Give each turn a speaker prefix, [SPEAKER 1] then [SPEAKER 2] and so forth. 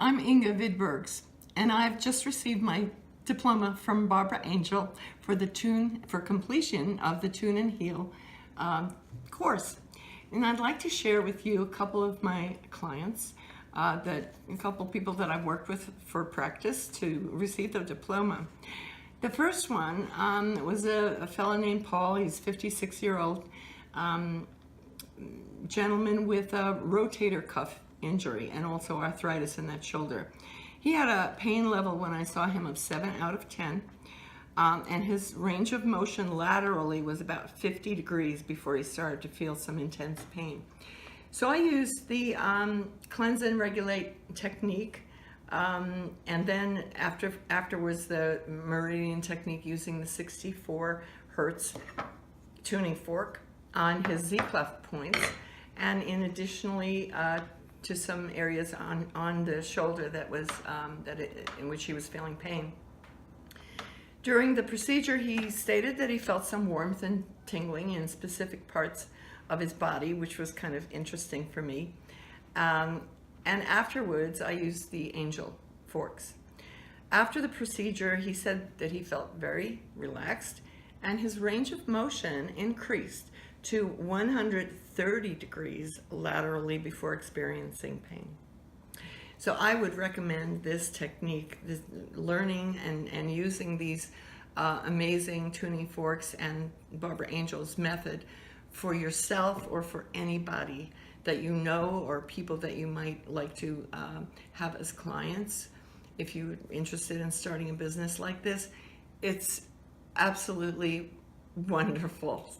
[SPEAKER 1] I'm Inga Vidbergs, and I've just received my diploma from Barbara Angel for completion of the Tune&Heal course. And I'd like to share with you a couple of my clients, a couple people that I've worked with for practice to receive the diploma. The first one was a fellow named Paul. He's a 56-year-old gentleman with a rotator cuff injury and also arthritis in that shoulder. He had a pain level when I saw him of 7 out of 10, and his range of motion laterally was about 50 degrees before he started to feel some intense pain. So I used the cleanse and regulate technique, and then afterwards the meridian technique using the 64 hertz tuning fork on his Z-clef points, and additionally to some areas on the shoulder that was in which he was feeling pain. During the procedure, he stated that he felt some warmth and tingling in specific parts of his body, which was kind of interesting for me. And afterwards, I used the angel forks. After the procedure, he said that he felt very relaxed, and his range of motion increased to 130 degrees laterally before experiencing pain. So I would recommend this technique, this learning and using these amazing tuning forks and Barbara Angel's method for yourself or for anybody that you know or people that you might like to have as clients. If you're interested in starting a business like this, it's absolutely wonderful.